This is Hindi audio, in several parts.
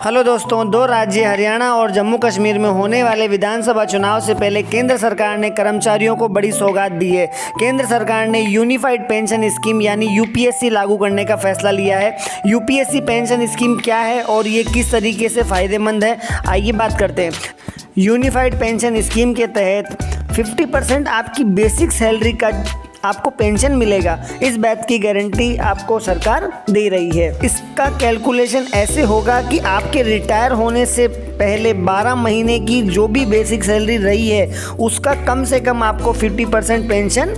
हेलो दोस्तों, दो राज्य हरियाणा और जम्मू कश्मीर में होने वाले विधानसभा चुनाव से पहले केंद्र सरकार ने कर्मचारियों को बड़ी सौगात दी है। केंद्र सरकार ने यूनिफाइड पेंशन स्कीम यानी यूपीएससी लागू करने का फैसला लिया है। यूपीएससी पेंशन स्कीम क्या है और ये किस तरीके से फ़ायदेमंद है, आइए बात करते हैं। यूनिफाइड पेंशन स्कीम के तहत 50% आपकी बेसिक सैलरी का आपको पेंशन मिलेगा। इस बात की गारंटी आपको सरकार दे रही है। इसका कैलकुलेशन ऐसे होगा कि आपके रिटायर होने से पहले 12 महीने की जो भी बेसिक सैलरी रही है उसका कम से कम आपको 50% पेंशन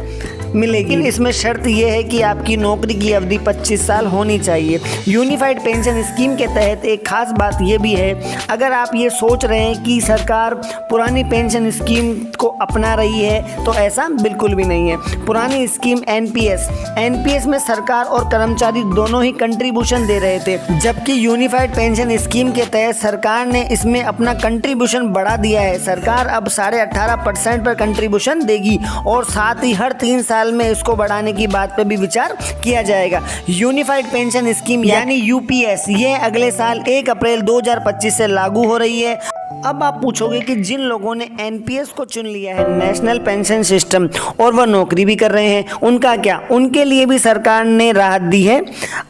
मिलेगी। इसमें शर्त यह है कि आपकी नौकरी की अवधि 25 साल होनी चाहिए। यूनिफाइड पेंशन स्कीम के तहत एक खास बात यह भी है, अगर आप ये सोच रहे हैं कि सरकार पुरानी पेंशन स्कीम को अपना रही है तो ऐसा बिल्कुल भी नहीं है। पुरानी स्कीम एनपीएस में सरकार और कर्मचारी दोनों ही कंट्रीब्यूशन दे रहे थे, जबकि यूनिफाइड पेंशन स्कीम के तहत सरकार ने इसमें अपना कंट्रीब्यूशन बढ़ा दिया है। सरकार अब 18.5% पर कंट्रीब्यूशन देगी और साथ ही हर 3 साल में इसको बढ़ाने की बात पर भी विचार किया जाएगा। यूनिफाइड पेंशन स्कीम यानी यूपीएस ये अगले साल 1 अप्रैल 2025 से लागू हो रही है। अब आप पूछोगे कि जिन लोगों ने एनपीएस को चुन लिया है, नेशनल पेंशन सिस्टम, और वह नौकरी भी कर रहे हैं, उनका क्या? उनके लिए भी सरकार ने राहत दी है।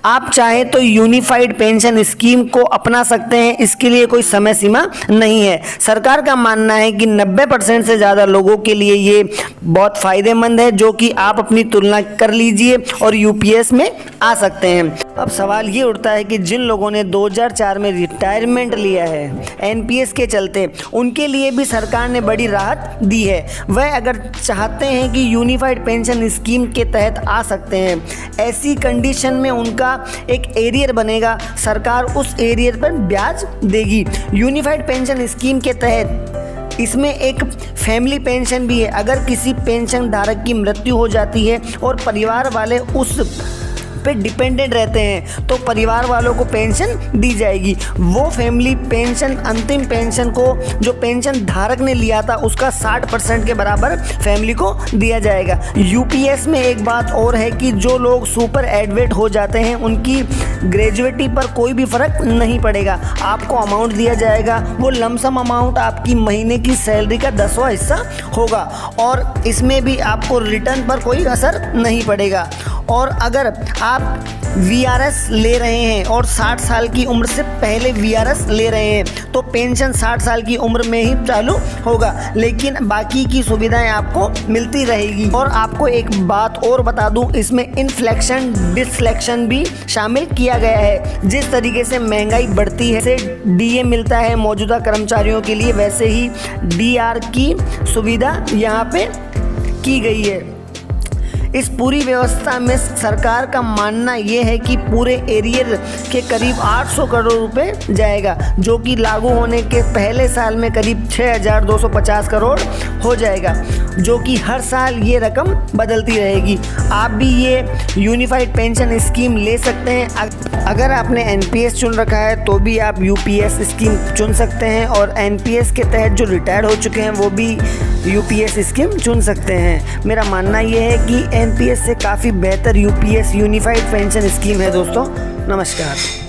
आप चाहे तो यूनिफाइड पेंशन स्कीम को अपना सकते हैं, इसके लिए कोई समय सीमा नहीं है। सरकार का मानना है कि 90% से ज़्यादा लोगों के लिए ये बहुत फ़ायदेमंद है, जो कि आप अपनी तुलना कर लीजिए और यूपीएस में आ सकते हैं। अब सवाल ये उठता है कि जिन लोगों ने 2004 में रिटायरमेंट लिया है एनपीएस के चलते, उनके लिए भी सरकार ने बड़ी राहत दी है। वह अगर चाहते हैं कि यूनिफाइड पेंशन स्कीम के तहत आ सकते हैं, ऐसी कंडीशन में उनका एक एरियर बनेगा, सरकार उस एरियर पर ब्याज देगी। यूनिफाइड पेंशन स्कीम के तहत इसमें एक फैमिली पेंशन भी है। अगर किसी पेंशन धारक की मृत्यु हो जाती है और परिवार वाले उस पे डिपेंडेंट रहते हैं तो परिवार वालों को पेंशन दी जाएगी। वो फैमिली पेंशन अंतिम पेंशन को जो पेंशन धारक ने लिया था उसका 60% के बराबर फैमिली को दिया जाएगा। यूपीएस में एक बात और है कि जो लोग सुपर एडवेट हो जाते हैं उनकी ग्रेजुएटी पर कोई भी फर्क नहीं पड़ेगा। आपको अमाउंट दिया जाएगा, वो लमसम अमाउंट आपकी महीने की सैलरी का 10वां हिस्सा होगा और इसमें भी आपको रिटर्न पर कोई असर नहीं पड़ेगा। और अगर आप वीआरएस ले रहे हैं और 60 साल की उम्र से पहले वीआरएस ले रहे हैं तो पेंशन 60 साल की उम्र में ही चालू होगा, लेकिन बाकी की सुविधाएं आपको मिलती रहेगी। और आपको एक बात और बता दूं, इसमें इन्फ्लेक्शन डिसफ्लेक्शन भी शामिल किया गया है। जिस तरीके से महंगाई बढ़ती है से डीए मिलता है मौजूदा कर्मचारियों के लिए, वैसे ही डीआर की सुविधा यहाँ पे की गई है। इस पूरी व्यवस्था में सरकार का मानना यह है कि पूरे एरियर के करीब 800 करोड़ रुपए जाएगा, जो कि लागू होने के पहले साल में करीब 6250 करोड़ हो जाएगा, जो कि हर साल ये रकम बदलती रहेगी। आप भी ये यूनिफाइड पेंशन स्कीम ले सकते हैं। अगर आपने एनपीएस चुन रखा है तो भी आप यूपीएस स्कीम चुन सकते हैं और एनपीएस के तहत जो रिटायर्ड हो चुके हैं वो भी यूपीएस स्कीम चुन सकते हैं। मेरा मानना ये है कि एनपीएस से काफ़ी बेहतर यूपीएस यूनिफाइड पेंशन स्कीम है दोस्तों। नमस्कार।